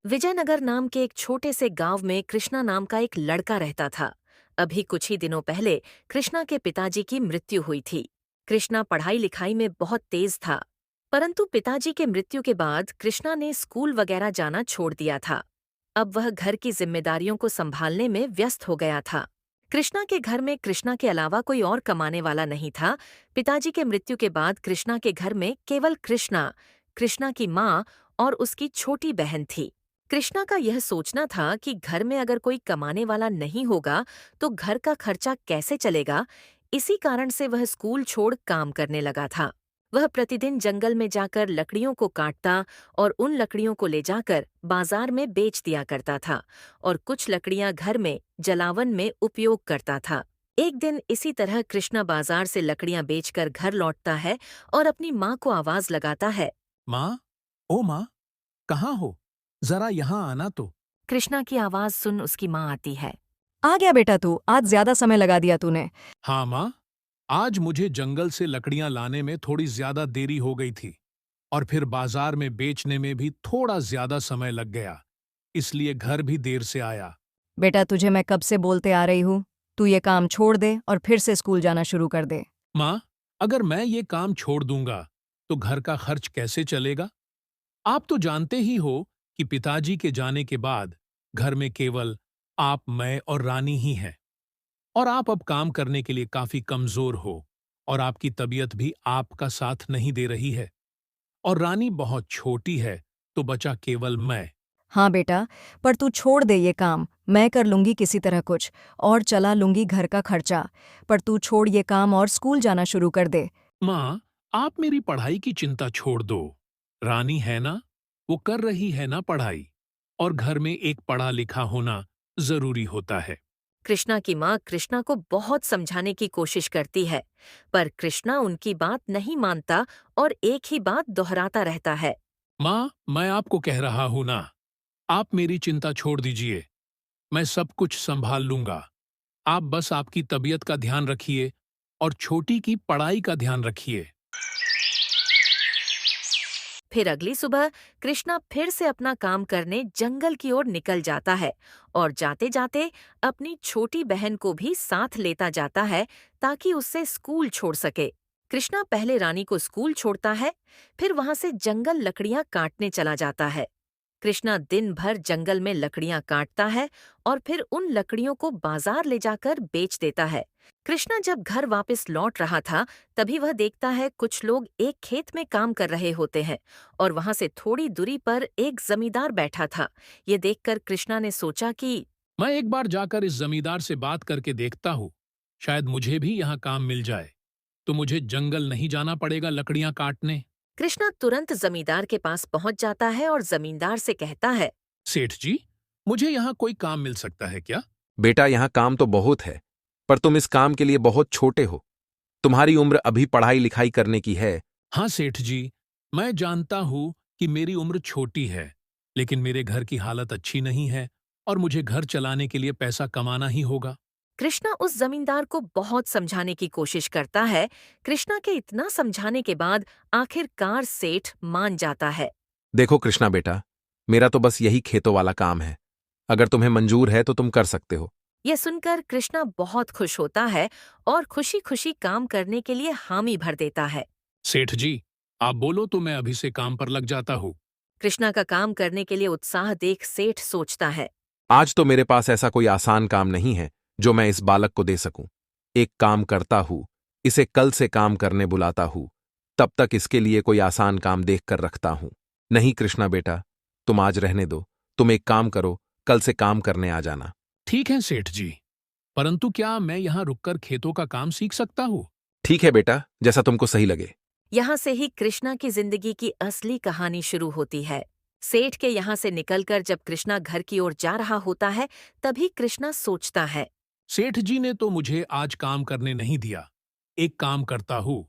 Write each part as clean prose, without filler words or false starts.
विजयनगर नाम के एक छोटे से गांव में कृष्णा नाम का एक लड़का रहता था। अभी कुछ ही दिनों पहले कृष्णा के पिताजी की मृत्यु हुई थी। कृष्णा पढ़ाई लिखाई में बहुत तेज था, परंतु पिताजी के मृत्यु के बाद कृष्णा ने स्कूल वगैरह जाना छोड़ दिया था। अब वह घर की जिम्मेदारियों को संभालने में व्यस्त हो गया था। कृष्णा के घर में कृष्णा के अलावा कोई और कमाने वाला नहीं था। पिताजी के मृत्यु के बाद कृष्णा के घर में केवल कृष्णा, कृष्णा की माँ और उसकी छोटी बहन थी। कृष्णा का यह सोचना था कि घर में अगर कोई कमाने वाला नहीं होगा तो घर का खर्चा कैसे चलेगा। इसी कारण से वह स्कूल छोड़ काम करने लगा था। वह प्रतिदिन जंगल में जाकर लकड़ियों को काटता और उन लकड़ियों को ले जाकर बाजार में बेच दिया करता था और कुछ लकड़ियां घर में जलावन में उपयोग करता था। एक दिन इसी तरह कृष्णा बाजार से लकड़ियां बेचकर घर लौटता है और अपनी माँ को आवाज लगाता है। माँ, ओ माँ, कहाँ हो? जरा यहाँ आना तो। कृष्णा की आवाज सुन उसकी माँ आती है। आ गया बेटा तू। आज ज्यादा समय लगा दिया तूने। हाँ माँ, आज मुझे जंगल से लकड़ियां लाने में थोड़ी ज्यादा देरी हो गई थी और फिर बाजार में बेचने में भी थोड़ा ज्यादा समय लग गया, इसलिए घर भी देर से आया। बेटा तुझे मैं कब से बोलते आ रही हूँ, तू ये काम छोड़ दे और फिर से स्कूल जाना शुरू कर दे। माँ, अगर मैं ये काम छोड़ दूंगा तो घर का खर्च कैसे चलेगा? आप तो जानते ही हो कि पिताजी के जाने के बाद घर में केवल आप, मैं और रानी ही हैं। और आप अब काम करने के लिए काफी कमजोर हो और आपकी तबीयत भी आपका साथ नहीं दे रही है और रानी बहुत छोटी है, तो बचा केवल मैं। हाँ बेटा, पर तू छोड़ दे ये काम। मैं कर लूंगी किसी तरह कुछ और चला लूंगी घर का खर्चा। पर तू छोड़ ये काम और स्कूल जाना शुरू कर दे। माँ, आप मेरी पढ़ाई की चिंता छोड़ दो। रानी है ना, वो कर रही है ना पढ़ाई, और घर में एक पढ़ा लिखा होना जरूरी होता है। कृष्णा की माँ कृष्णा को बहुत समझाने की कोशिश करती है, पर कृष्णा उनकी बात नहीं मानता और एक ही बात दोहराता रहता है। माँ, मैं आपको कह रहा हूं ना, आप मेरी चिंता छोड़ दीजिए। मैं सब कुछ संभाल लूंगा। आप बस आपकी तबीयत का ध्यान रखिए और छोटी की पढ़ाई का ध्यान रखिए। फिर अगली सुबह कृष्णा फिर से अपना काम करने जंगल की ओर निकल जाता है और जाते जाते अपनी छोटी बहन को भी साथ लेता जाता है ताकि उससे स्कूल छोड़ सके। कृष्णा पहले रानी को स्कूल छोड़ता है, फिर वहां से जंगल लकड़ियां काटने चला जाता है। कृष्णा दिन भर जंगल में लकड़ियां काटता है और फिर उन लकड़ियों को बाजार ले जाकर बेच देता है। कृष्णा जब घर वापस लौट रहा था, तभी वह देखता है कुछ लोग एक खेत में काम कर रहे होते हैं और वहां से थोड़ी दूरी पर एक जमींदार बैठा था। ये देखकर कृष्णा ने सोचा कि मैं एक बार जाकर इस जमींदार से बात करके देखता हूँ, शायद मुझे भी यहाँ काम मिल जाए, तो मुझे जंगल नहीं जाना पड़ेगा लकड़ियां काटने। कृष्णा तुरंत जमींदार के पास पहुंच जाता है और जमींदार से कहता है। सेठ जी, मुझे यहाँ कोई काम मिल सकता है क्या? बेटा यहाँ काम तो बहुत है, पर तुम इस काम के लिए बहुत छोटे हो। तुम्हारी उम्र अभी पढ़ाई लिखाई करने की है। हाँ सेठ जी, मैं जानता हूँ कि मेरी उम्र छोटी है, लेकिन मेरे घर की हालत अच्छी नहीं है और मुझे घर चलाने के लिए पैसा कमाना ही होगा। कृष्णा उस जमींदार को बहुत समझाने की कोशिश करता है। कृष्णा के इतना समझाने के बाद आखिरकार सेठ मान जाता है। देखो कृष्णा बेटा, मेरा तो बस यही खेतों वाला काम है। अगर तुम्हें मंजूर है तो तुम कर सकते हो। यह सुनकर कृष्णा बहुत खुश होता है और खुशी खुशी काम करने के लिए हामी भर देता है। सेठ जी, आप बोलो तो मैं अभी से काम पर लग जाता हूँ। कृष्णा का काम करने के लिए उत्साह देख सेठ सोचता है। आज तो मेरे पास ऐसा कोई आसान काम नहीं है जो मैं इस बालक को दे सकूं। एक काम करता हूं, इसे कल से काम करने बुलाता हूं। तब तक इसके लिए कोई आसान काम देख कर रखता हूं। नहीं कृष्णा बेटा, तुम आज रहने दो। तुम एक काम करो, कल से काम करने आ जाना। ठीक है सेठ जी, परंतु क्या मैं यहाँ रुककर खेतों का काम सीख सकता हूँ? ठीक है बेटा, जैसा तुमको सही लगे। यहाँ से ही कृष्णा की जिंदगी की असली कहानी शुरू होती है। सेठ के यहाँ से निकलकर जब कृष्णा घर की ओर जा रहा होता है, तभी कृष्णा सोचता है। सेठ जी ने तो मुझे आज काम करने नहीं दिया। एक काम करता हूँ,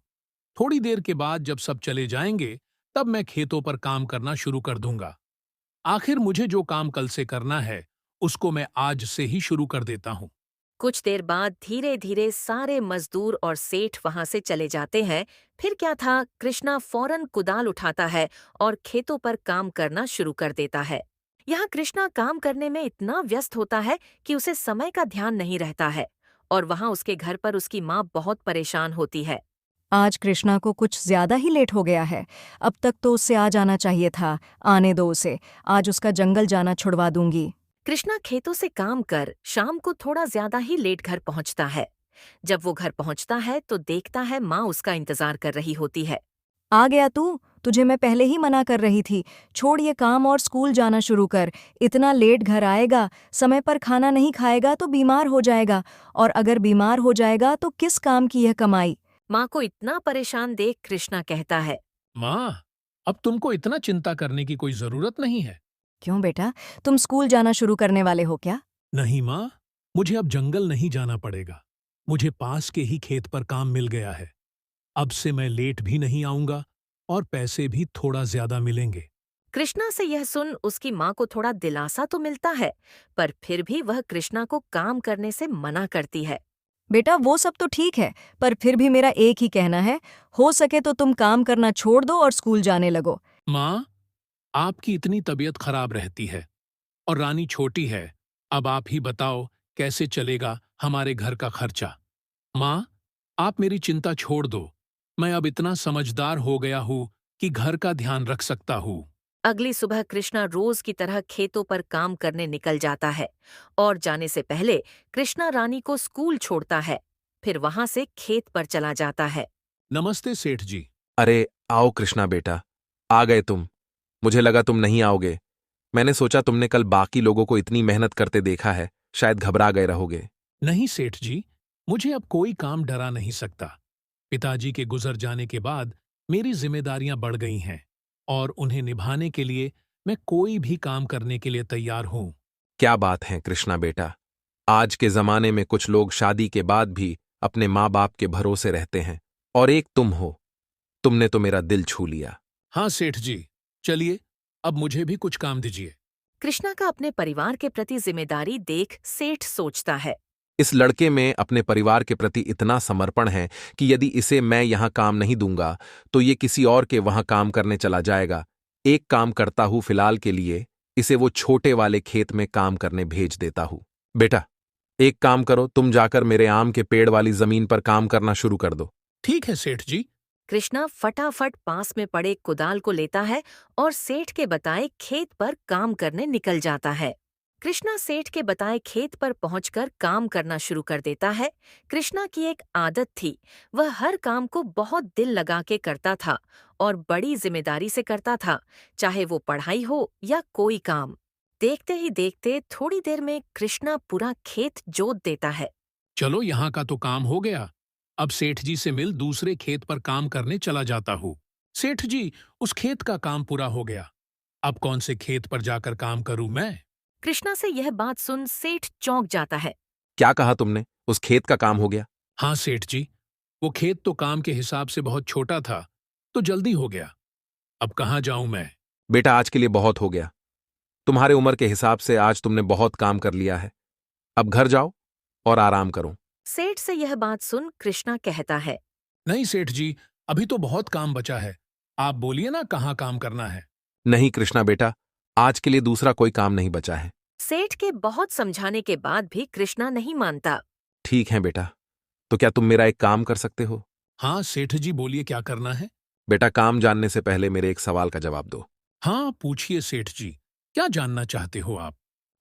थोड़ी देर के बाद जब सब चले जाएंगे, तब मैं खेतों पर काम करना शुरू कर दूंगा। आखिर मुझे जो काम कल से करना है, उसको मैं आज से ही शुरू कर देता हूँ। कुछ देर बाद धीरे धीरे सारे मजदूर और सेठ वहां से चले जाते हैं। फिर क्या था, कृष्णा फौरन कुदाल उठाता है और खेतों पर काम करना शुरू कर देता है। यहाँ कृष्णा काम करने में इतना व्यस्त होता है कि उसे समय का ध्यान नहीं रहता है और वहाँ उसके घर पर उसकी माँ बहुत परेशान होती है। आज कृष्णा को कुछ ज्यादा ही लेट हो गया है। अब तक तो उससे आ जाना चाहिए था। आने दो उसे, आज उसका जंगल जाना छुड़वा दूंगी। कृष्णा खेतों से काम कर शाम को थोड़ा ज्यादा ही लेट घर पहुंचता है। जब वो घर पहुंचता है तो देखता है माँ उसका इंतजार कर रही होती है। आ गया तू? तुझे मैं पहले ही मना कर रही थी, छोड़ ये काम और स्कूल जाना शुरू कर। इतना लेट घर आएगा, समय पर खाना नहीं खाएगा तो बीमार हो जाएगा, और अगर बीमार हो जाएगा तो किस काम की यह कमाई। माँ को इतना परेशान देख कृष्णा कहता है। माँ, अब तुमको इतना चिंता करने की कोई जरूरत नहीं है। क्यों बेटा, तुम स्कूल जाना शुरू करने वाले हो क्या? नहीं माँ, मुझे अब जंगल नहीं जाना पड़ेगा। मुझे पास के ही खेत पर काम मिल गया है। अब से मैं लेट भी नहीं आऊंगा और पैसे भी थोड़ा ज्यादा मिलेंगे। कृष्णा से यह सुन उसकी माँ को थोड़ा दिलासा तो मिलता है, पर फिर भी वह कृष्णा को काम करने से मना करती है। बेटा वो सब तो ठीक है, पर फिर भी मेरा एक ही कहना है, हो सके तो तुम काम करना छोड़ दो और स्कूल जाने लगो। माँ, आपकी इतनी तबीयत खराब रहती है और रानी छोटी है। अब आप ही बताओ कैसे चलेगा हमारे घर का खर्चा। माँ, आप मेरी चिंता छोड़ दो। मैं अब इतना समझदार हो गया हूँ कि घर का ध्यान रख सकता हूँ। अगली सुबह कृष्णा रोज की तरह खेतों पर काम करने निकल जाता है और जाने से पहले कृष्णा रानी को स्कूल छोड़ता है। फिर वहां से खेत पर चला जाता है। नमस्ते सेठ जी। अरे आओ कृष्णा बेटा, आ गए तुम। मुझे लगा तुम नहीं आओगे। मैंने सोचा तुमने कल बाकी लोगों को इतनी मेहनत करते देखा है, शायद घबरा गए रहोगे। नहीं सेठ जी, मुझे अब कोई काम डरा नहीं सकता। पिताजी के गुजर जाने के बाद मेरी जिम्मेदारियां बढ़ गई हैं और उन्हें निभाने के लिए मैं कोई भी काम करने के लिए तैयार हूं। क्या बात है कृष्णा बेटा, आज के जमाने में कुछ लोग शादी के बाद भी अपने माँ बाप के भरोसे रहते हैं, और एक तुम हो। तुमने तो मेरा दिल छू लिया। हाँ सेठ जी, चलिए अब मुझे भी कुछ काम दीजिए। कृष्णा का अपने परिवार के प्रति जिम्मेदारी देख सेठ सोचता है। इस लड़के में अपने परिवार के प्रति इतना समर्पण है कि यदि इसे मैं यहां काम नहीं दूंगा तो ये किसी और के वहां काम करने चला जाएगा। एक काम करता हूं फिलहाल के लिए, इसे वो छोटे वाले खेत में काम करने भेज देता हूं। बेटा, एक काम करो, तुम जाकर मेरे आम के पेड़ वाली जमीन पर काम करना शुरू कर दो। ठीक है सेठ जी। कृष्णा फटाफट पास में पड़े कुदाल को लेता है और सेठ के बताए खेत पर काम करने निकल जाता है। कृष्णा सेठ के बताए खेत पर पहुंचकर काम करना शुरू कर देता है। कृष्णा की एक आदत थी, वह हर काम को बहुत दिल लगा के करता था और बड़ी जिम्मेदारी से करता था, चाहे वो पढ़ाई हो या कोई काम। देखते ही देखते थोड़ी देर में कृष्णा पूरा खेत जोत देता है। चलो यहाँ का तो काम हो गया। अब सेठ जी से मिल दूसरे खेत पर काम करने चला जाता हूँ। सेठ जी, उस खेत का काम पूरा हो गया। अब कौन से खेत पर जाकर काम करूं मैं? कृष्णा से यह बात सुन सेठ चौंक जाता है। क्या कहा तुमने? उस खेत का काम हो गया? हाँ सेठ जी, वो खेत तो काम के हिसाब से बहुत छोटा था, तो जल्दी हो गया। अब कहाँ जाऊं मैं? बेटा, आज के लिए बहुत हो गया। तुम्हारे उम्र के हिसाब से आज तुमने बहुत काम कर लिया है। अब घर जाओ और आराम करो। सेठ से यह बात सुन कृष्णा कहता है। नहीं सेठ जी, अभी तो बहुत काम बचा है। आप बोलिए ना कहाँ काम करना है। नहीं कृष्णा बेटा, आज के लिए दूसरा कोई काम नहीं बचा है। सेठ के बहुत समझाने के बाद भी कृष्णा नहीं मानता। ठीक है बेटा, तो क्या तुम मेरा एक काम कर सकते हो? हाँ सेठ जी, बोलिए क्या करना है। बेटा, काम जानने से पहले मेरे एक सवाल का जवाब दो। हाँ पूछिए सेठ जी, क्या जानना चाहते हो आप?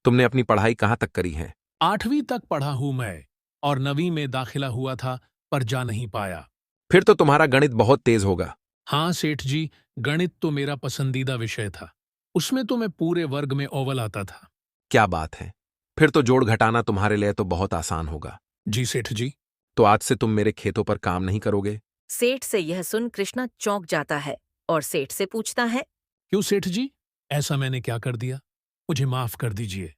तुमने अपनी पढ़ाई कहाँ तक करी है? 8वीं तक पढ़ा हूं मैं और 9वीं में दाखिला हुआ था, पर जा नहीं पाया। फिर तो तुम्हारा गणित बहुत तेज होगा। हाँ सेठ जी, गणित तो मेरा पसंदीदा विषय था। उसमें तो मैं पूरे वर्ग में अव्वल आता था। क्या बात है, फिर तो जोड़ घटाना तुम्हारे लिए तो बहुत आसान होगा। जी सेठ जी। तो आज से तुम मेरे खेतों पर काम नहीं करोगे? सेठ से यह सुन कृष्णा चौंक जाता है और सेठ से पूछता है। क्यों सेठ जी, ऐसा मैंने क्या कर दिया? मुझे माफ कर दीजिए।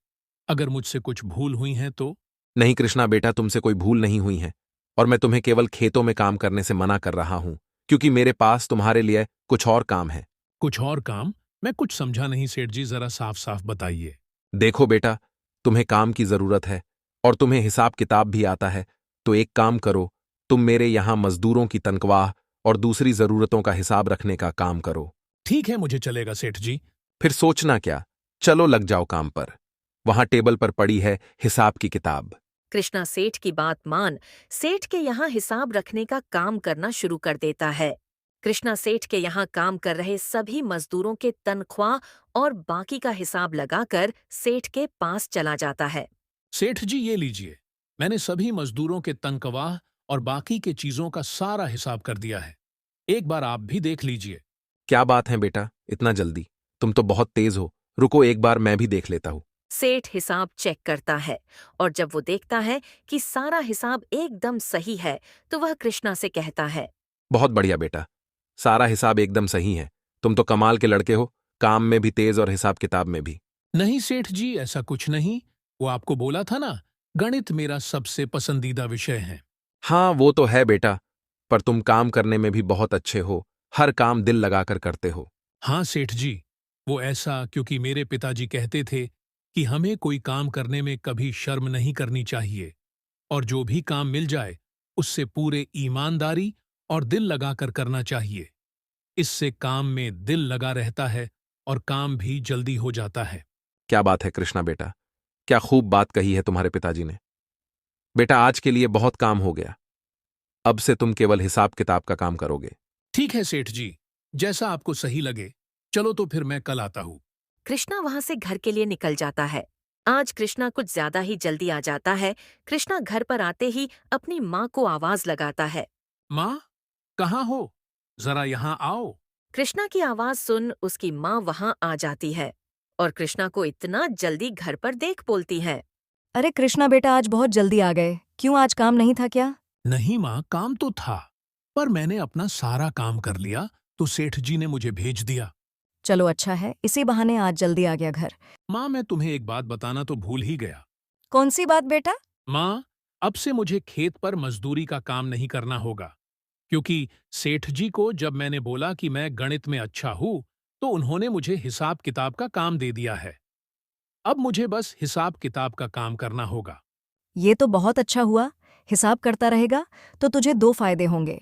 अगर मुझसे कुछ भूल हुई है तो। नहीं कृष्णा बेटा, तुमसे कोई भूल नहीं हुई है, और मैं तुम्हें केवल खेतों में काम करने से मना कर रहा हूं क्योंकि मेरे पास तुम्हारे लिए कुछ और काम है। कुछ और काम? मैं कुछ समझा नहीं सेठ जी, जरा साफ साफ बताइए। देखो बेटा, तुम्हें काम की जरूरत है और तुम्हें हिसाब किताब भी आता है, तो एक काम करो, तुम मेरे यहां मजदूरों की तनख्वाह और दूसरी जरूरतों का हिसाब रखने का काम करो। ठीक है, मुझे चलेगा सेठ जी। फिर सोचना क्या, चलो लग जाओ काम पर। वहां टेबल पर पड़ी है हिसाब की किताब। कृष्णा सेठ की बात मान सेठ के यहाँ हिसाब रखने का काम करना शुरू कर देता है। कृष्णा सेठ के यहाँ काम कर रहे सभी मजदूरों के तनख्वाह और बाकी का हिसाब लगाकर सेठ के पास चला जाता है। सेठ जी ये लीजिए, मैंने सभी मजदूरों के तनख्वाह और बाकी के चीजों का सारा हिसाब कर दिया है। एक बार आप भी देख लीजिए। क्या बात है बेटा, इतना जल्दी? तुम तो बहुत तेज हो। रुको, एक बार मैं भी देख लेता हूं। सेठ हिसाब चेक करता है और जब वो देखता है कि सारा हिसाब एकदम सही है तो वह कृष्णा से कहता है, बहुत बढ़िया बेटा, सारा हिसाब एकदम सही है। तुम तो कमाल के लड़के हो, काम में भी तेज और हिसाब किताब में भी। नहीं सेठ जी, ऐसा कुछ नहीं। वो आपको बोला था ना, गणित मेरा सबसे पसंदीदा विषय है। हाँ वो तो है बेटा, पर तुम काम करने में भी बहुत अच्छे हो। हर काम दिल लगाकर करते हो। हाँ सेठ जी, वो ऐसा क्योंकि मेरे पिताजी कहते थे कि हमें कोई काम करने में कभी शर्म नहीं करनी चाहिए और जो भी काम मिल जाए उससे पूरे ईमानदारी और दिल लगाकर करना चाहिए। इससे काम में दिल लगा रहता है और काम भी जल्दी हो जाता है। क्या बात है कृष्णा बेटा, क्या खूब बात कही है तुम्हारे पिताजी ने। बेटा आज के लिए बहुत काम हो गया, अब से तुम केवल हिसाब किताब का काम करोगे। ठीक है सेठ जी, जैसा आपको सही लगे। चलो तो फिर मैं कल आता हूँ। कृष्णा वहां से घर के लिए निकल जाता है। आज कृष्णा कुछ ज्यादा ही जल्दी आ जाता है। कृष्णा घर पर आते ही अपनी माँ को आवाज लगाता है। माँ, कहाँ हो? जरा यहाँ आओ। कृष्णा की आवाज सुन उसकी माँ वहां आ जाती है और कृष्णा को इतना जल्दी घर पर देख बोलती है। अरे कृष्णा बेटा, आज बहुत जल्दी आ गए। क्यों, आज काम नहीं था क्या? नहीं माँ, काम तो था, पर मैंने अपना सारा काम कर लिया तो सेठ जी ने मुझे भेज दिया। चलो अच्छा है, इसी बहाने आज जल्दी आ गया घर। माँ, मैं तुम्हें एक बात बताना तो भूल ही गया। कौन सी बात बेटा? माँ, अब से मुझे खेत पर मजदूरी का काम नहीं करना होगा, क्योंकि सेठ जी को जब मैंने बोला कि मैं गणित में अच्छा हूँ तो उन्होंने मुझे हिसाब किताब का काम दे दिया है। अब मुझे बस हिसाब किताब का काम करना होगा। ये तो बहुत अच्छा हुआ। हिसाब करता रहेगा तो तुझे दो फायदे होंगे।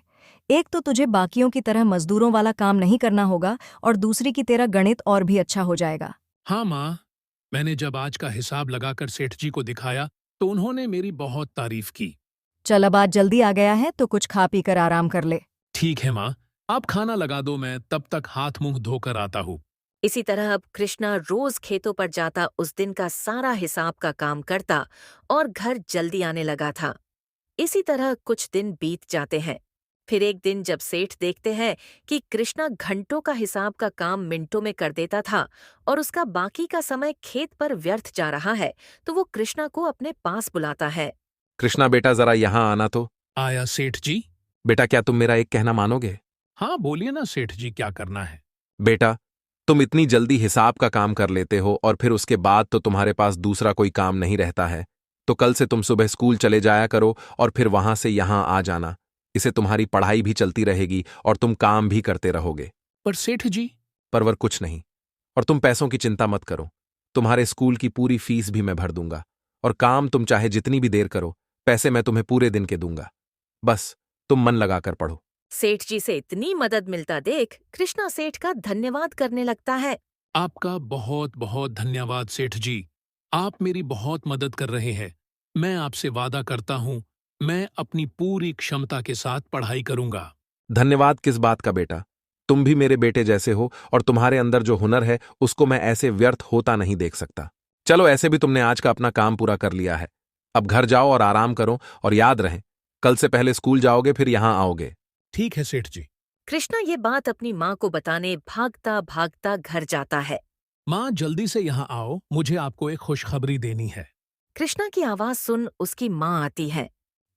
एक तो तुझे बाकियों की तरह मजदूरों वाला काम नहीं करना होगा और दूसरी की तेरा गणित और भी अच्छा हो जाएगा। हाँ माँ, मैंने जब आज का हिसाब लगाकर सेठ जी को दिखाया तो उन्होंने मेरी बहुत तारीफ की। चल अब आज जल्दी आ गया है तो कुछ खा पी कर आराम कर ले। ठीक है माँ, आप खाना लगा दो, मैं तब तक हाथ मुंह धोकर आता हूँ। इसी तरह अब कृष्णा रोज खेतों पर जाता, उस दिन का सारा हिसाब का काम करता और घर जल्दी आने लगा था। इसी तरह कुछ दिन बीत जाते हैं। फिर एक दिन जब सेठ देखते हैं कि कृष्णा घंटों का हिसाब का काम मिनटों में कर देता था और उसका बाकी का समय खेत पर व्यर्थ जा रहा है, तो वो कृष्णा को अपने पास बुलाता है। कृष्णा बेटा जरा यहाँ आना तो। आया सेठ जी। बेटा क्या तुम मेरा एक कहना मानोगे? हाँ बोलिए ना सेठ जी, क्या करना है? बेटा तुम इतनी जल्दी हिसाब का काम कर लेते हो और फिर उसके बाद तो तुम्हारे पास दूसरा कोई काम नहीं रहता है, तो कल से तुम सुबह स्कूल चले जाया करो और फिर वहां से यहां आ जाना। इससे तुम्हारी पढ़ाई भी चलती रहेगी और तुम काम भी करते रहोगे। पर सेठ जी। परवर कुछ नहीं, और तुम पैसों की चिंता मत करो। तुम्हारे स्कूल की पूरी फीस भी मैं भर दूंगा और काम तुम चाहे जितनी भी देर करो, पैसे मैं तुम्हें पूरे दिन के दूंगा। बस तुम मन लगाकर पढ़ो। सेठ जी से इतनी मदद मिलता देख कृष्णा सेठ का धन्यवाद करने लगता है। आपका बहुत बहुत धन्यवाद सेठ जी, आप मेरी बहुत मदद कर रहे हैं। मैं आपसे वादा करता हूँ, मैं अपनी पूरी क्षमता के साथ पढ़ाई करूंगा। धन्यवाद किस बात का बेटा, तुम भी मेरे बेटे जैसे हो और तुम्हारे अंदर जो हुनर है उसको मैं ऐसे व्यर्थ होता नहीं देख सकता। चलो ऐसे भी तुमने आज का अपना काम पूरा कर लिया है, अब घर जाओ और आराम करो और याद रहे कल से पहले स्कूल जाओगे फिर यहां आओगे। ठीक है सेठ जी। कृष्णा ये बात अपनी माँ को बताने भागता भागता घर जाता है। माँ जल्दी से यहाँ आओ, मुझे आपको एक खुशखबरी देनी है। कृष्णा की आवाज सुन उसकी माँ आती है।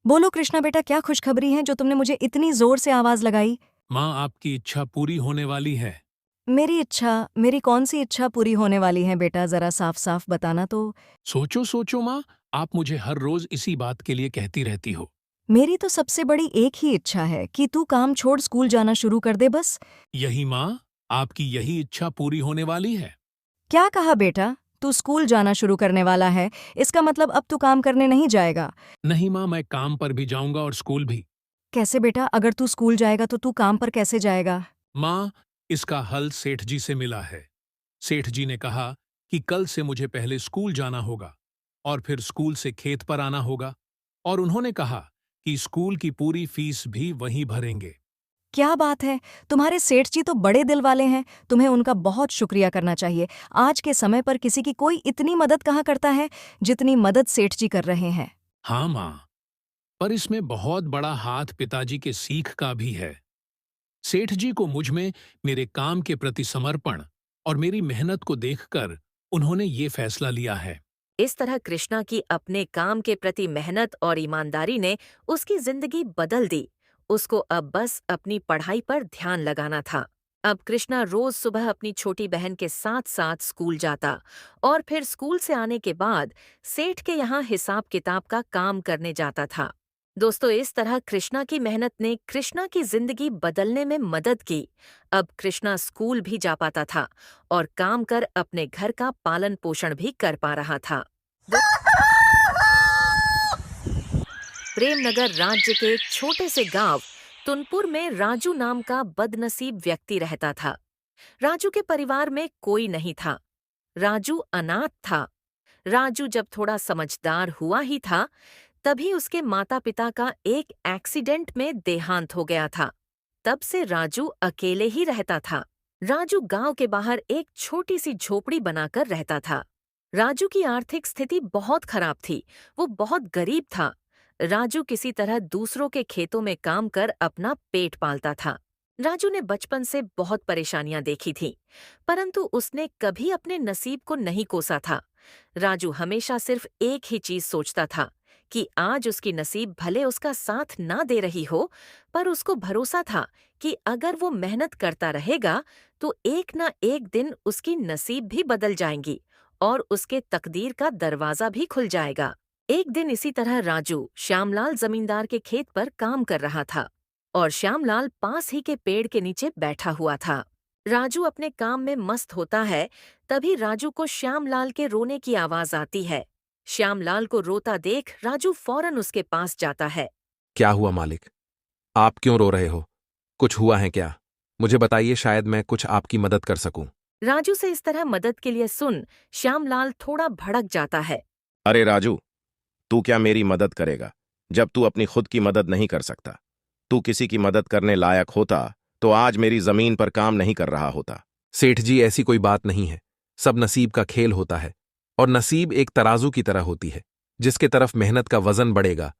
बोलो कृष्णा बेटा, क्या खुशखबरी है जो तुमने मुझे इतनी जोर से आवाज लगाई? माँ, आपकी इच्छा पूरी होने वाली है। मेरी इच्छा? मेरी कौन सी इच्छा पूरी होने वाली है बेटा, जरा साफ साफ बताना तो। सोचो सोचो माँ, आप मुझे हर रोज इसी बात के लिए कहती रहती हो। मेरी तो सबसे बड़ी एक ही इच्छा है कि तू काम छोड़ स्कूल जाना शुरू कर दे बस। यही माँ, आपकी यही इच्छा पूरी होने वाली है। क्या कहा बेटा? तू स्कूल जाना शुरू करने वाला है, इसका मतलब अब तू काम करने नहीं जाएगा? नहीं माँ, मैं काम पर भी जाऊंगा और स्कूल भी। कैसे बेटा? अगर तू स्कूल जाएगा तो तू काम पर कैसे जाएगा? माँ, इसका हल सेठ जी से मिला है। सेठ जी ने कहा कि कल से मुझे पहले स्कूल जाना होगा और फिर स्कूल से खेत पर आना होगा, और उन्होंने कहा कि स्कूल की पूरी फीस भी वहीं भरेंगे। क्या बात है! तुम्हारे सेठ जी तो बड़े दिल वाले हैं, तुम्हें उनका बहुत शुक्रिया करना चाहिए। आज के समय पर किसी की कोई इतनी मदद कहाँ करता है, जितनी मदद सेठ जी कर रहे हैं। हाँ माँ, पर इसमें बहुत बड़ा हाथ पिताजी के सीख का भी है। सेठ जी को मुझ में मेरे काम के प्रति समर्पण और मेरी मेहनत को देखकर उन्होंने ये फैसला लिया है। इस तरह कृष्णा की अपने काम के प्रति मेहनत और ईमानदारी ने उसकी जिंदगी बदल दी। उसको अब बस अपनी पढ़ाई पर ध्यान लगाना था। अब कृष्णा रोज सुबह अपनी छोटी बहन के साथ साथ स्कूल जाता और फिर स्कूल से आने के बाद सेठ के यहाँ हिसाब किताब का काम करने जाता था। दोस्तों, इस तरह कृष्णा की मेहनत ने कृष्णा की जिंदगी बदलने में मदद की। अब कृष्णा स्कूल भी जा पाता था और काम कर अपने घर का पालन पोषण भी कर पा रहा था। प्रेमनगर राज्य के एक छोटे से गांव तुनपुर में राजू नाम का बदनसीब व्यक्ति रहता था। राजू के परिवार में कोई नहीं था। राजू अनाथ था। राजू जब थोड़ा समझदार हुआ ही था, तभी उसके माता पिता का एक एक्सीडेंट में देहांत हो गया था। तब से राजू अकेले ही रहता था। राजू गांव के बाहर एक छोटी सी झोपड़ी बनाकर रहता था। राजू की आर्थिक स्थिति बहुत खराब थी। वो बहुत गरीब था। राजू किसी तरह दूसरों के खेतों में काम कर अपना पेट पालता था। राजू ने बचपन से बहुत परेशानियां देखी थीं, परंतु उसने कभी अपने नसीब को नहीं कोसा था। राजू हमेशा सिर्फ एक ही चीज सोचता था कि आज उसकी नसीब भले उसका साथ ना दे रही हो, पर उसको भरोसा था कि अगर वो मेहनत करता रहेगा तो एक ना एक दिन उसकी नसीब भी बदल जाएंगी और उसके तकदीर का दरवाजा भी खुल जाएगा। एक दिन इसी तरह राजू श्यामलाल जमींदार के खेत पर काम कर रहा था और श्यामलाल पास ही के पेड़ के नीचे बैठा हुआ था। राजू अपने काम में मस्त होता है, तभी राजू को श्यामलाल के रोने की आवाज आती है। श्यामलाल को रोता देख राजू फौरन उसके पास जाता है। क्या हुआ मालिक? आप क्यों रो रहे हो? कुछ हुआ है क्या? मुझे बताइए, शायद मैं कुछ आपकी मदद कर सकूं। राजू से इस तरह मदद के लिए सुन श्यामलाल थोड़ा भड़क जाता है। अरे राजू, तू क्या मेरी मदद करेगा जब तू अपनी खुद की मदद नहीं कर सकता? तू किसी की मदद करने लायक होता तो आज मेरी जमीन पर काम नहीं कर रहा होता। सेठ जी, ऐसी कोई बात नहीं है। सब नसीब का खेल होता है, और नसीब एक तराजू की तरह होती है। जिसके तरफ मेहनत का वजन बढ़ेगा,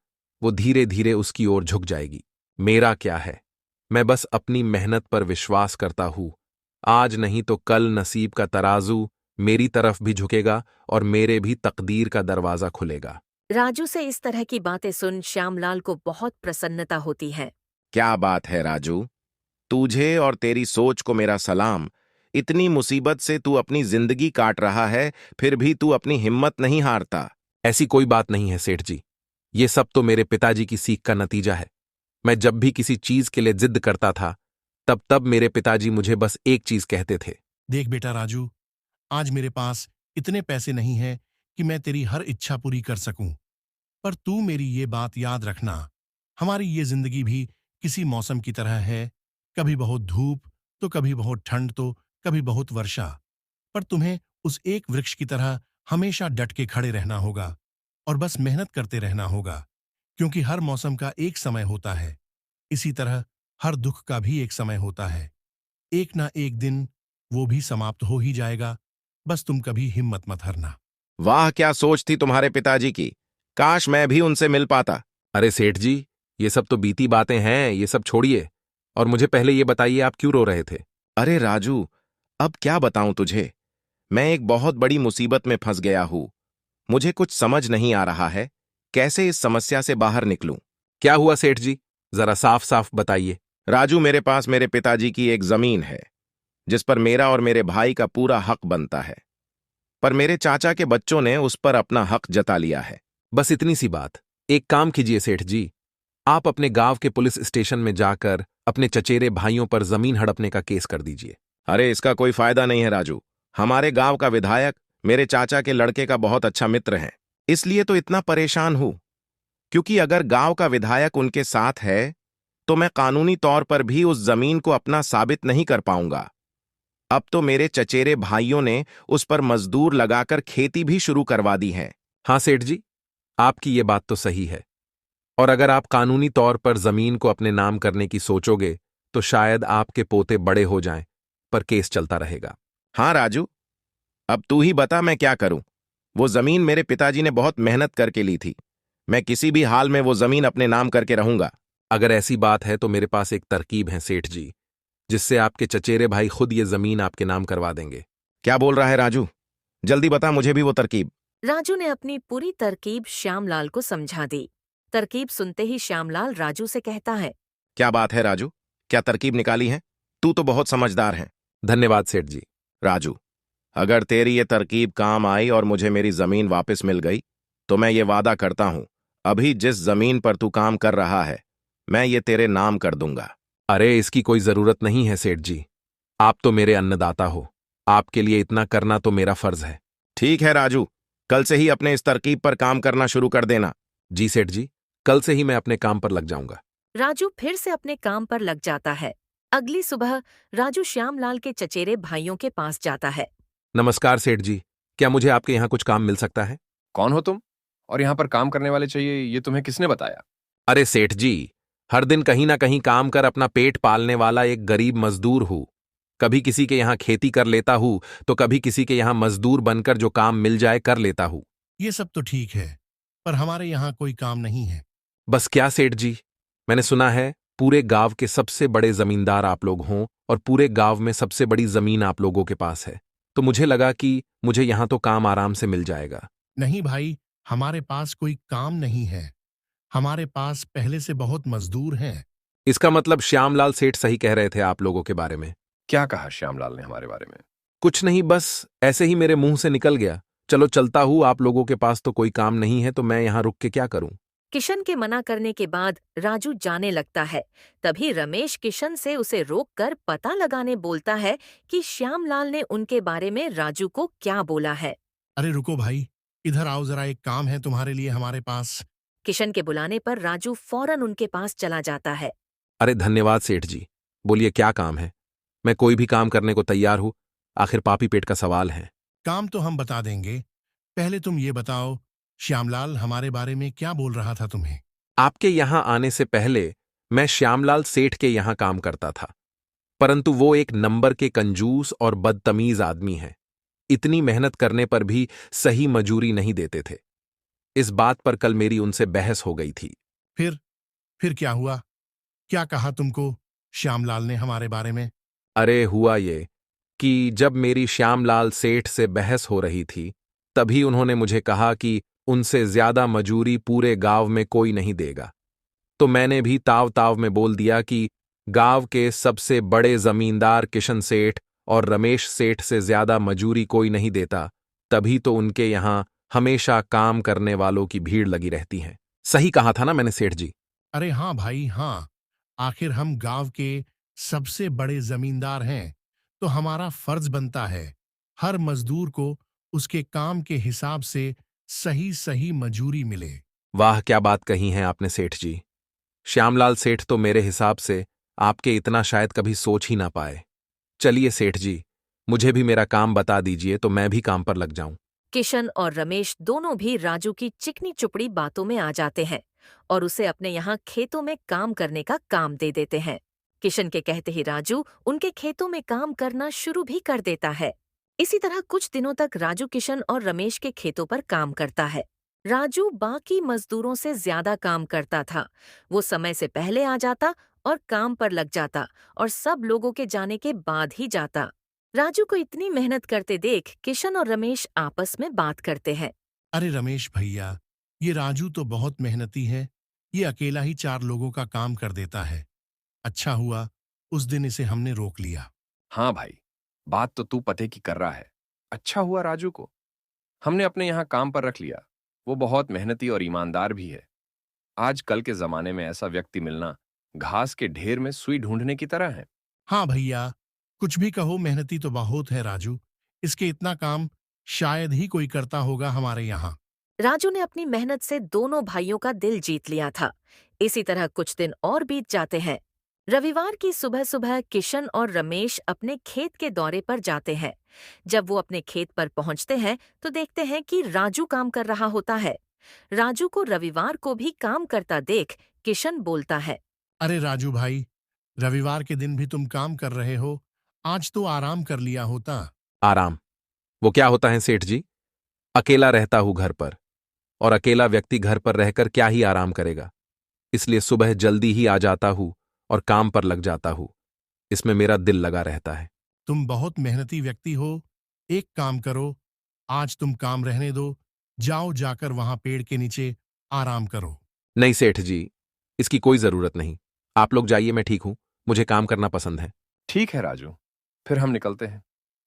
वो धीरे धीरे उसकी ओर झुक जाएगी। मेरा क्या है, मैं बस अपनी मेहनत पर विश्वास करता हूं। आज नहीं तो कल नसीब का तराजू मेरी तरफ भी झुकेगा और मेरे भी तकदीर का दरवाजा खुलेगा। राजू से इस तरह की बातें सुन श्यामलाल को बहुत प्रसन्नता होती है। क्या बात है राजू, तुझे और तेरी सोच को मेरा सलाम। इतनी मुसीबत से तू अपनी जिंदगी काट रहा है, फिर भी तू अपनी हिम्मत नहीं हारता। ऐसी कोई बात नहीं है सेठ जी। ये सब तो मेरे पिताजी की सीख का नतीजा है। मैं जब भी किसी चीज के लिए जिद करता था, तब मेरे पिताजी मुझे बस एक चीज कहते थे। देख बेटा राजू, आज मेरे पास इतने पैसे नहीं हैं कि मैं तेरी हर इच्छा पूरी कर सकूं, पर तू मेरी ये बात याद रखना, हमारी ये जिंदगी भी किसी मौसम की तरह है। कभी बहुत धूप तो कभी बहुत ठंड तो कभी बहुत वर्षा, पर तुम्हें उस एक वृक्ष की तरह हमेशा डट के खड़े रहना होगा और बस मेहनत करते रहना होगा, क्योंकि हर मौसम का एक समय होता है। इसी तरह हर दुख का भी एक समय होता है। एक ना एक दिन वो भी समाप्त हो ही जाएगा। बस तुम कभी हिम्मत मत हारना। वाह, क्या सोच थी तुम्हारे पिताजी की। काश मैं भी उनसे मिल पाता। अरे सेठ जी, ये सब तो बीती बातें हैं, ये सब छोड़िए और मुझे पहले ये बताइए, आप क्यों रो रहे थे? अरे राजू, अब क्या बताऊं तुझे। मैं एक बहुत बड़ी मुसीबत में फंस गया हूं। मुझे कुछ समझ नहीं आ रहा है कैसे इस समस्या से बाहर निकलूं। क्या हुआ सेठ जी, जरा साफ साफ बताइए। राजू, मेरे पास मेरे पिताजी की एक जमीन है जिस पर मेरा और मेरे भाई का पूरा हक बनता है, पर मेरे चाचा के बच्चों ने उस पर अपना हक जता लिया है। बस इतनी सी बात। एक काम कीजिए सेठ जी, आप अपने गांव के पुलिस स्टेशन में जाकर अपने चचेरे भाइयों पर जमीन हड़पने का केस कर दीजिए। अरे इसका कोई फायदा नहीं है राजू। हमारे गांव का विधायक मेरे चाचा के लड़के का बहुत अच्छा मित्र है, इसलिए तो इतना परेशान हूं। क्योंकि अगर गांव का विधायक उनके साथ है तो मैं कानूनी तौर पर भी उस जमीन को अपना साबित नहीं कर पाऊंगा। अब तो मेरे चचेरे भाइयों ने उस पर मजदूर लगाकर खेती भी शुरू करवा दी है। हाँ सेठ जी, आपकी ये बात तो सही है। और अगर आप कानूनी तौर पर जमीन को अपने नाम करने की सोचोगे तो शायद आपके पोते बड़े हो जाएं, पर केस चलता रहेगा। हाँ राजू, अब तू ही बता मैं क्या करूं। वो जमीन मेरे पिताजी ने बहुत मेहनत करके ली थी। मैं किसी भी हाल में वो जमीन अपने नाम करके रहूंगा। अगर ऐसी बात है तो मेरे पास एक तरकीब है सेठ जी, जिससे आपके चचेरे भाई खुद ये जमीन आपके नाम करवा देंगे। क्या बोल रहा है राजू? जल्दी बता मुझे भी वो तरकीब। राजू ने अपनी पूरी तरकीब श्यामलाल को समझा दी। तरकीब सुनते ही श्यामलाल राजू से कहता है, क्या बात है राजू, क्या तरकीब निकाली है? तू तो बहुत समझदार है। धन्यवाद सेठ जी। राजू, अगर तेरी ये तरकीब काम आई और मुझे मेरी जमीन वापस मिल गई तो मैं ये वादा करता हूं, अभी जिस जमीन पर तू काम कर रहा है मैं ये तेरे नाम कर दूंगा। अरे इसकी कोई जरूरत नहीं है सेठ जी, आप तो मेरे अन्नदाता हो, आपके लिए इतना करना तो मेरा फर्ज है। ठीक है राजू, कल से ही अपने इस तरकीब पर काम करना शुरू कर देना। जी सेठ जी, कल से ही मैं अपने काम पर लग जाऊंगा। राजू फिर से अपने काम पर लग जाता है। अगली सुबह राजू श्यामलाल के चचेरे भाइयों के पास जाता है। नमस्कार सेठ जी, क्या मुझे आपके यहाँ कुछ काम मिल सकता है? कौन हो तुम? और यहाँ पर काम करने वाले चाहिए, ये तुम्हें किसने बताया? अरे सेठ जी, हर दिन कहीं ना कहीं काम कर अपना पेट पालने वाला एक गरीब मजदूर हूँ। कभी किसी के यहाँ खेती कर लेता हूँ तो कभी किसी के यहाँ मजदूर बनकर जो काम मिल जाए कर लेता हूँ। ये सब तो ठीक है, पर हमारे यहाँ कोई काम नहीं है। बस क्या सेठ जी, मैंने सुना है पूरे गांव के सबसे बड़े जमींदार आप लोग हों और पूरे गांव में सबसे बड़ी जमीन आप लोगों के पास है, तो मुझे लगा कि मुझे यहाँ तो काम आराम से मिल जाएगा। नहीं भाई, हमारे पास कोई काम नहीं है। हमारे पास पहले से बहुत मजदूर हैं। इसका मतलब श्यामलाल सेठ सही कह रहे थे आप लोगों के बारे में? क्या कहा श्यामलाल ने हमारे बारे में? कुछ नहीं, बस ऐसे ही मेरे मुंह से निकल गया। चलो चलता हूँ, आप लोगों के पास तो कोई काम नहीं है तो मैं यहाँ रुक के क्या करूं? किशन के मना करने के बाद राजू जाने लगता है। तभी रमेश किशन से उसे रोककर पता लगाने बोलता है कि श्यामलाल ने उनके बारे में राजू को क्या बोला है। अरे रुको भाई, इधर आओ जरा, एक काम है तुम्हारे लिए हमारे पास। किशन के बुलाने पर राजू फौरन उनके पास चला जाता है। अरे धन्यवाद सेठ जी, बोलिए क्या काम है? मैं कोई भी काम करने को तैयार हूं, आखिर पापी पेट का सवाल है। काम तो हम बता देंगे, पहले तुम ये बताओ श्यामलाल हमारे बारे में क्या बोल रहा था तुम्हें? आपके यहाँ आने से पहले मैं श्यामलाल सेठ के यहाँ काम करता था, परंतु वो एक नंबर के कंजूस और बदतमीज आदमी है। इतनी मेहनत करने पर भी सही मजूरी नहीं देते थे। इस बात पर कल मेरी उनसे बहस हो गई थी। फिर क्या हुआ? क्या कहा तुमको श्यामलाल ने हमारे बारे में? अरे हुआ ये कि जब मेरी श्यामलाल सेठ से बहस हो रही थी तभी उन्होंने मुझे कहा कि उनसे ज्यादा मजूरी पूरे गांव में कोई नहीं देगा। तो मैंने भी ताव ताव में बोल दिया कि गांव के सबसे बड़े जमींदार किशन सेठ और रमेश सेठ से ज्यादा मजूरी कोई नहीं देता, तभी तो उनके यहाँ हमेशा काम करने वालों की भीड़ लगी रहती है। सही कहा था ना मैंने सेठ जी? अरे हाँ भाई हाँ, आखिर हम गांव के सबसे बड़े जमींदार हैं, तो हमारा फर्ज बनता है हर मजदूर को उसके काम के हिसाब से सही सही मजूरी मिले। वाह क्या बात कही है आपने सेठ जी। श्यामलाल सेठ तो मेरे हिसाब से आपके इतना शायद कभी सोच ही ना पाए। चलिए सेठ जी, मुझे भी मेरा काम बता दीजिए तो मैं भी काम पर लग जाऊं। किशन और रमेश दोनों भी राजू की चिकनी चुपड़ी बातों में आ जाते हैं और उसे अपने यहाँ खेतों में काम करने का काम दे देते हैं। किशन के कहते ही राजू उनके खेतों में काम करना शुरू भी कर देता है। इसी तरह कुछ दिनों तक राजू किशन और रमेश के खेतों पर काम करता है। राजू बाकी मजदूरों से ज्यादा काम करता था। वो समय से पहले आ जाता और काम पर लग जाता और सब लोगों के जाने के बाद ही जाता। राजू को इतनी मेहनत करते देख किशन और रमेश आपस में बात करते हैं। अरे रमेश भैया, ये राजू तो बहुत मेहनती है, ये अकेला ही 4 लोगों का काम कर देता है। अच्छा हुआ उस दिन इसे हमने रोक लिया। हाँ भाई, बात तो तू पते की कर रहा है। अच्छा हुआ राजू को हमने अपने यहाँ काम पर रख लिया। वो बहुत मेहनती और ईमानदार भी है। आजकल के जमाने में ऐसा व्यक्ति मिलना घास के ढेर में सुई ढूंढने की तरह है। हाँ भैया, कुछ भी कहो, मेहनती तो बहुत है राजू। इसके इतना काम शायद ही कोई करता होगा हमारे यहाँ। राजू ने अपनी मेहनत से दोनों भाइयों का दिल जीत लिया था। इसी तरह कुछ दिन और बीत जाते हैं। रविवार की सुबह सुबह किशन और रमेश अपने खेत के दौरे पर जाते हैं। जब वो अपने खेत पर पहुंचते हैं तो देखते हैं कि राजू काम कर रहा होता है। राजू को रविवार को भी काम करता देख किशन बोलता है। अरे राजू भाई, रविवार के दिन भी तुम काम कर रहे हो, आज तो आराम कर लिया होता। आराम? वो क्या होता है सेठ जी? अकेला रहता हूं घर पर, और अकेला व्यक्ति घर पर रहकर क्या ही आराम करेगा। इसलिए सुबह जल्दी ही आ जाता हूं और काम पर लग जाता हूं। इसमें मेरा दिल लगा रहता है। तुम बहुत मेहनती व्यक्ति हो। एक काम करो, आज तुम काम रहने दो, जाओ जाकर वहां पेड़ के नीचे आराम करो। नहीं सेठ जी, इसकी कोई जरूरत नहीं। आप लोग जाइए, मैं ठीक हूं। मुझे काम करना पसंद है। ठीक है राजू, फिर हम निकलते हैं।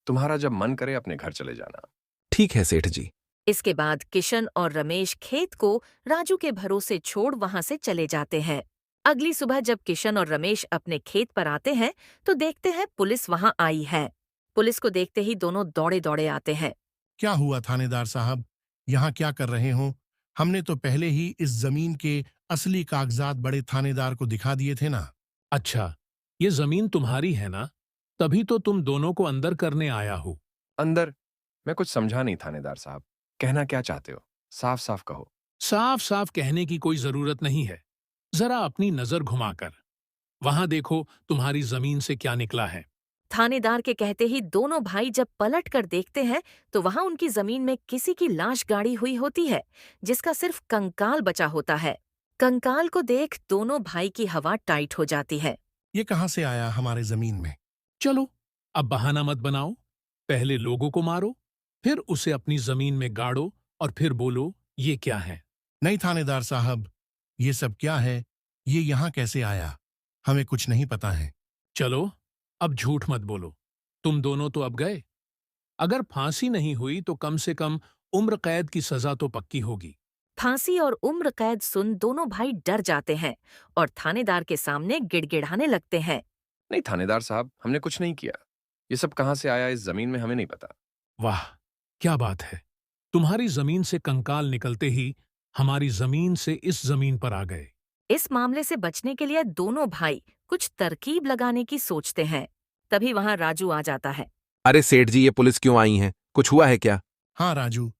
तुम्हारा जब मन करे अपने घर चले जाना। ठीक है सेठ जी। इसके बाद किशन और रमेश खेत को राजू के भरोसे छोड़ वहां से चले जाते हैं। अगली सुबह जब किशन और रमेश अपने खेत पर आते हैं तो देखते हैं पुलिस वहां आई है। पुलिस को देखते ही दोनों दौड़े दौड़े आते हैं। क्या हुआ थानेदार साहब, यहाँ क्या कर रहे हो? हमने तो पहले ही इस जमीन के असली कागजात बड़े थानेदार को दिखा दिए थे ना। अच्छा, ये जमीन तुम्हारी है ना? तभी तो तुम दोनों को अंदर करने आया हूं। अंदर? मैं कुछ समझा नहीं थानेदार साहब, कहना क्या चाहते हो? साफ साफ कहो। साफ साफ कहने की कोई जरूरत नहीं है। जरा अपनी नजर घुमाकर वहां देखो तुम्हारी जमीन से क्या निकला है। थानेदार के कहते ही दोनों भाई जब पलट कर देखते हैं तो वहां उनकी जमीन में किसी की लाश गाड़ी हुई होती है, जिसका सिर्फ कंकाल बचा होता है। कंकाल को देख दोनों भाई की हवा टाइट हो जाती है। ये कहाँ से आया हमारे जमीन में? चलो, अब बहाना मत बनाओ। पहले लोगों को मारो, फिर उसे अपनी जमीन में गाड़ो और फिर बोलो ये क्या है। नहीं थानेदार साहब, ये सब क्या है? ये यहाँ कैसे आया? हमें कुछ नहीं पता है। चलो, अब झूठ मत बोलो। तुम दोनों तो अब गए। अगर फांसी नहीं हुई तो कम से कम उम्र कैद की सजा तो पक्की होगी। फांसी और उम्र कैद सुन दोनों भाई डर जाते हैं और थानेदार के सामने गिड़गिड़ाने लगते हैं। नहीं थानेदार साहब, हमने कुछ नहीं किया। ये सब कहाँ से आया इस जमीन में हमें नहीं पता। वाह, क्या बात है! तुम्हारी जमीन से कंकाल निकलते ही हमारी जमीन से इस जमीन पर आ गए। इस मामले से बचने के लिए दोनों भाई कुछ तरकीब लगाने की सोचते हैं। तभी वहां राजू आ जाता है। अरे सेठ जी, ये पुलिस क्यों आई है? कुछ हुआ है क्या? हाँ राजू,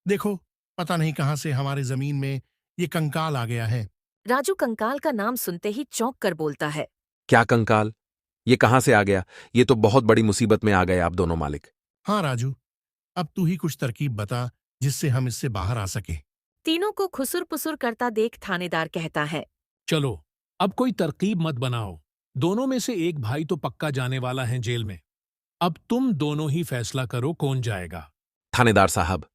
देखो, पता नहीं कहाँ से हमारे जमीन में ये कंकाल आ गया है। राजू कंकाल का नाम सुनते ही चौंक कर बोलता है। क्या कंकाल? ये कहाँ से आ गया? ये तो बहुत बड़ी मुसीबत में आ गए आप दोनों मालिक। हाँ राजू, अब तू ही कुछ तरकीब बता जिससे हम इससे बाहर आ सके। तीनों को खुसुर पुसुर करता देख थानेदार कहता है। चलो, अब कोई तरकीब मत बनाओ। दोनों में से एक भाई तो पक्का जाने वाला है जेल में। अब तुम दोनों ही फैसला करो कौन जाएगा। थानेदार साहब,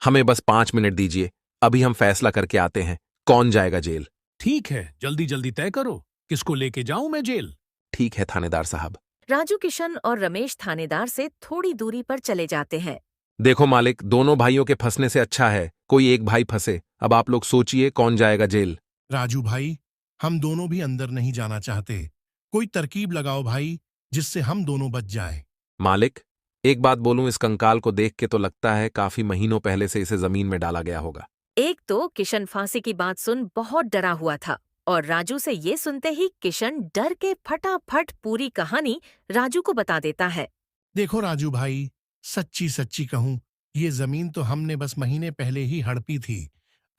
हमें बस 5 मिनट दीजिए। अभी हम फैसला करके आते हैं कौन जाएगा जेल। ठीक है, जल्दी जल्दी तय करो, किसको लेके जाऊं मैं जेल। ठीक है थानेदार साहब। राजू किशन और रमेश थानेदार से थोड़ी दूरी पर चले जाते हैं। देखो मालिक, दोनों भाइयों के फंसने से अच्छा है कोई एक भाई फंसे। अब आप लोग सोचिए कौन जाएगा जेल। राजू भाई, हम दोनों भी अंदर नहीं जाना चाहते। कोई तरकीब लगाओ भाई, जिससे हम दोनों बच जाएं। मालिक, एक बात बोलूं, इस कंकाल को देख के तो लगता है काफी महीनों पहले से इसे जमीन में डाला गया होगा। एक तो किशन फांसी की बात सुन बहुत डरा हुआ था और राजू से ये सुनते ही किशन डर के फटाफट पूरी कहानी राजू को बता देता है। देखो राजू भाई, सच्ची सच्ची कहूं, ये जमीन तो हमने बस महीने पहले ही हड़पी थी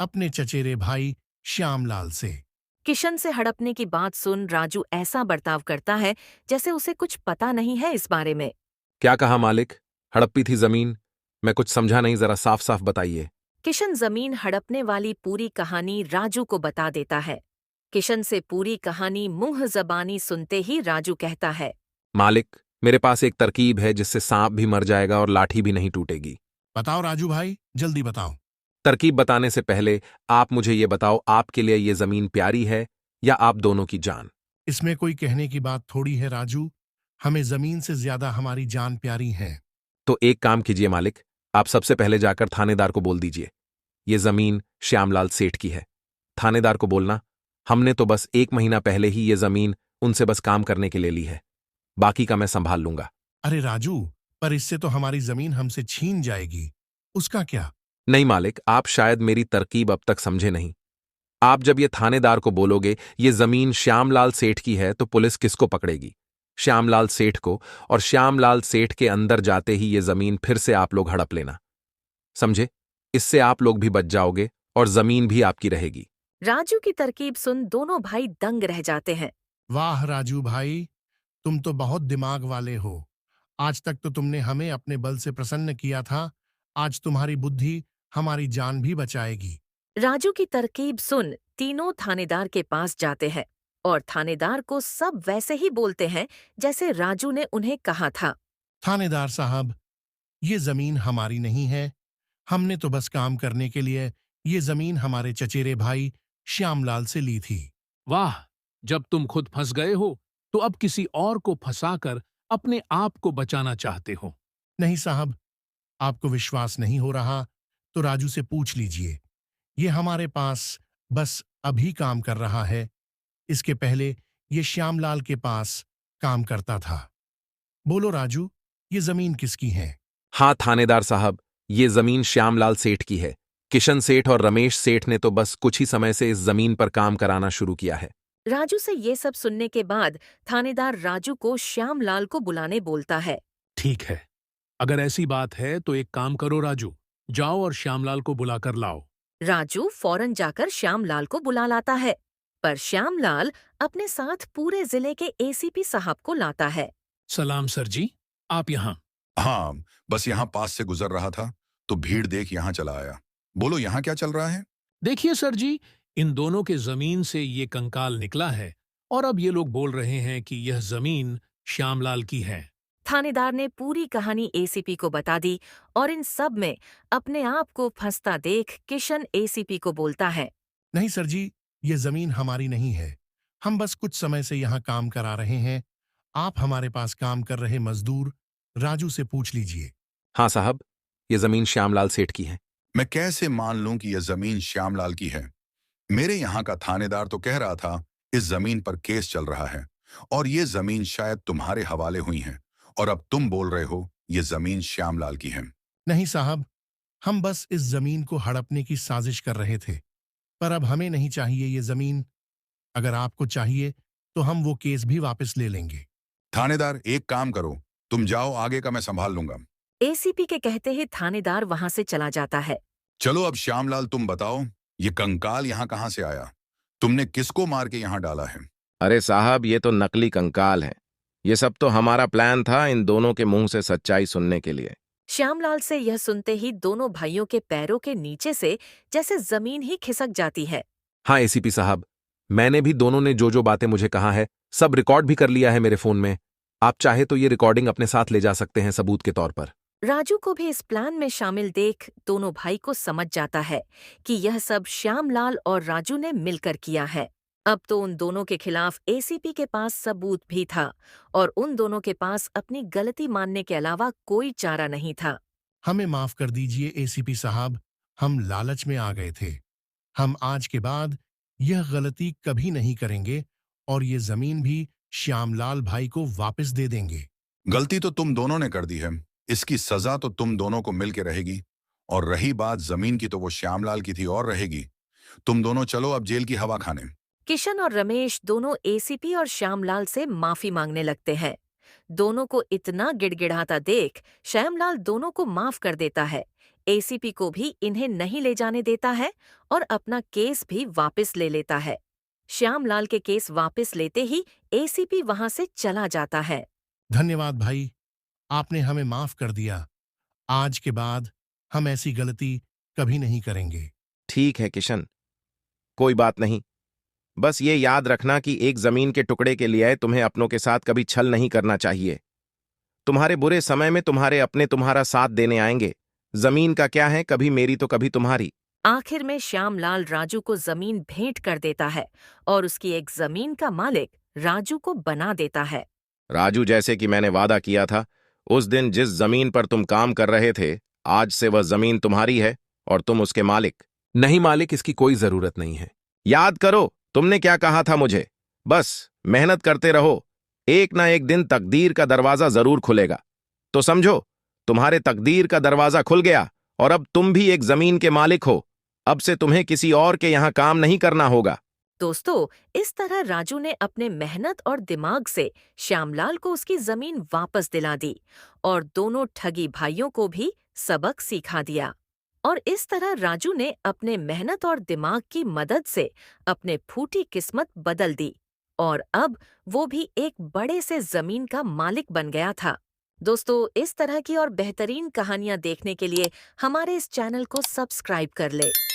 अपने चचेरे भाई श्यामलाल से। किशन से हड़पने की बात सुन राजू ऐसा बर्ताव करता है जैसे उसे कुछ पता नहीं है इस बारे में। क्या कहा मालिक? हड़प्पी थी जमीन? मैं कुछ समझा नहीं, जरा साफ साफ बताइए। किशन जमीन हड़पने वाली पूरी कहानी राजू को बता देता है। किशन से पूरी कहानी मुंह जबानी सुनते ही राजू कहता है। मालिक, मेरे पास एक तरकीब है जिससे सांप भी मर जाएगा और लाठी भी नहीं टूटेगी। बताओ राजू भाई, जल्दी बताओ। तरकीब बताने से पहले आप मुझे ये बताओ, आपके लिए ये जमीन प्यारी है या आप दोनों की जान? इसमें कोई कहने की बात थोड़ी है राजू, हमें जमीन से ज्यादा हमारी जान प्यारी है। तो एक काम कीजिए मालिक, आप सबसे पहले जाकर थानेदार को बोल दीजिए ये जमीन श्यामलाल सेठ की है। थानेदार को बोलना हमने तो बस 1 महीना पहले ही ये जमीन उनसे बस काम करने के लिए ली है, बाकी का मैं संभाल लूंगा। अरे राजू, पर इससे तो हमारी जमीन हमसे छीन जाएगी, उसका क्या? नहीं मालिक, आप शायद मेरी तरकीब अब तक समझे नहीं। आप जब ये थानेदार को बोलोगे ये जमीन श्यामलाल सेठ की है तो पुलिस किसको पकड़ेगी? श्यामलाल सेठ को, और श्यामलाल सेठ के अंदर जाते ही ये जमीन फिर से आप लोग हड़प लेना, समझे? इससे आप लोग भी बच जाओगे और जमीन भी आपकी रहेगी। राजू की तरकीब सुन दोनों भाई दंग रह जाते हैं। वाह राजू भाई, तुम तो बहुत दिमाग वाले हो। आज तक तो तुमने हमें अपने बल से प्रसन्न किया था, आज तुम्हारी बुद्धि हमारी जान भी बचाएगी। राजू की तरकीब सुन तीनों थानेदार के पास जाते हैं और थानेदार को सब वैसे ही बोलते हैं जैसे राजू ने उन्हें कहा था। थानेदार साहब, ये जमीन हमारी नहीं है। हमने तो बस काम करने के लिए ये जमीन हमारे चचेरे भाई श्यामलाल से ली थी। वाह, जब तुम खुद फंस गए हो तो अब किसी और को फंसाकर अपने आप को बचाना चाहते हो। नहीं साहब, आपको विश्वास नहीं हो रहा तो राजू से पूछ लीजिए। ये हमारे पास बस अभी काम कर रहा है, इसके पहले ये श्यामलाल के पास काम करता था। बोलो राजू, ये जमीन किसकी है? हाँ थानेदार साहब, ये जमीन श्यामलाल सेठ की है। किशन सेठ और रमेश सेठ ने तो बस कुछ ही समय से इस जमीन पर काम कराना शुरू किया है। राजू से ये सब सुनने के बाद थानेदार राजू को श्यामलाल को बुलाने बोलता है। ठीक है, अगर ऐसी बात है तो एक काम करो राजू, जाओ और श्यामलाल को बुलाकर लाओ। राजू फौरन जाकर श्यामलाल को बुला लाता है, पर श्यामलाल अपने साथ पूरे जिले के एसीपी साहब को लाता है। सलाम सर जी, आप यहाँ? हाँ, बस यहाँ पास से गुजर रहा था तो भीड़ देख यहाँ चला आया। बोलो यहाँ क्या चल रहा है? देखिए सर जी, इन दोनों के जमीन से ये कंकाल निकला है और अब ये लोग बोल रहे हैं कि यह जमीन श्यामलाल की है। थानेदार ने पूरी कहानी एसीपी को बता दी और इन सब में अपने आप को फंसता देख किशन एसीपी को बोलता है। नहीं सर जी, ये जमीन हमारी नहीं है। हम बस कुछ समय से यहाँ काम करा रहे हैं। आप हमारे पास काम कर रहे मजदूर राजू से पूछ लीजिए। हाँ साहब, ये जमीन श्यामलाल सेठ की है। मैं कैसे मान लूं कि यह जमीन श्यामलाल की है? मेरे यहाँ का थानेदार तो कह रहा था इस जमीन पर केस चल रहा है और ये जमीन शायद तुम्हारे हवाले हुई है, और अब तुम बोल रहे हो ये जमीन श्यामलाल की है। नहीं साहब, हम बस इस जमीन को हड़पने की साजिश कर रहे थे, पर अब हमें नहीं चाहिए ये जमीन। अगर आपको चाहिए तो हम वो केस भी वापस ले लेंगे। थानेदार, एक काम करो, तुम जाओ, आगे का मैं संभाल लूंगा। एसीपी के कहते ही थानेदार वहां से चला जाता है। चलो अब श्यामलाल तुम बताओ, ये कंकाल यहाँ कहाँ से आया? तुमने किसको मार के यहाँ डाला है? अरे साहब, ये तो नकली कंकाल है। ये सब तो हमारा प्लान था इन दोनों के मुंह से सच्चाई सुनने के लिए। श्यामलाल से यह सुनते ही दोनों भाइयों के पैरों के नीचे से जैसे जमीन ही खिसक जाती है। हाँ एसीपी साहब, मैंने भी दोनों ने जो जो बातें मुझे कहा है सब रिकॉर्ड भी कर लिया है मेरे फोन में। आप चाहे तो ये रिकॉर्डिंग अपने साथ ले जा सकते हैं सबूत के तौर पर। राजू को भी इस प्लान में शामिल देख दोनों भाई को समझ जाता है कि यह सब श्यामलाल और राजू ने मिलकर किया है। अब तो उन दोनों के खिलाफ एसीपी के पास सबूत भी था और उन दोनों के पास अपनी गलती मानने के अलावा कोई चारा नहीं था। हमें माफ कर दीजिए एसीपी साहब, हम लालच में आ गए थे। हम आज के बाद यह गलती कभी नहीं करेंगे और ये जमीन भी श्यामलाल भाई को वापस दे देंगे। गलती तो तुम दोनों ने कर दी है, इसकी सजा तो तुम दोनों को मिल के रहेगी। और रही बात जमीन की, तो वो श्यामलाल की थी और रहेगी। तुम दोनों चलो अब जेल की हवा खाने। किशन और रमेश दोनों एसीपी और श्यामलाल से माफी मांगने लगते हैं। दोनों को इतना गिड़गिड़ाता देख श्यामलाल दोनों को माफ कर देता है। एसीपी को भी इन्हें नहीं ले जाने देता है और अपना केस भी वापस ले लेता है। श्यामलाल के केस वापस लेते ही एसीपी वहां से चला जाता है। धन्यवाद भाई, आपने हमें माफ कर दिया। आज के बाद हम ऐसी गलती कभी नहीं करेंगे। ठीक है किशन, कोई बात नहीं। बस ये याद रखना कि एक जमीन के टुकड़े के लिए तुम्हें अपनों के साथ कभी छल नहीं करना चाहिए। तुम्हारे बुरे समय में तुम्हारे अपने तुम्हारा साथ देने आएंगे। जमीन का क्या है, कभी मेरी तो कभी तुम्हारी। आखिर में श्यामलाल राजू को जमीन भेंट कर देता है और उसकी एक जमीन का मालिक राजू को बना देता है। राजू, जैसे कि मैंने वादा किया था, उस दिन जिस जमीन पर तुम काम कर रहे थे, आज से वह जमीन तुम्हारी है और तुम उसके मालिक। नहीं मालिक, इसकी कोई जरूरत नहीं है। याद करो तुमने क्या कहा था मुझे। बस मेहनत करते रहो, एक ना एक दिन तकदीर का दरवाजा जरूर खुलेगा। तो समझो, तुम्हारे तकदीर का दरवाजा खुल गया और अब तुम भी एक जमीन के मालिक हो। अब से तुम्हें किसी और के यहाँ काम नहीं करना होगा। दोस्तों, इस तरह राजू ने अपने मेहनत और दिमाग से श्यामलाल को उसकी जमीन वापस दिला दी और दोनों ठगी भाइयों को भी सबक सिखा दिया। और इस तरह राजू ने अपने मेहनत और दिमाग की मदद से अपने फूटी किस्मत बदल दी और अब वो भी एक बड़े से जमीन का मालिक बन गया था। दोस्तों, इस तरह की और बेहतरीन कहानियां देखने के लिए हमारे इस चैनल को सब्सक्राइब कर ले।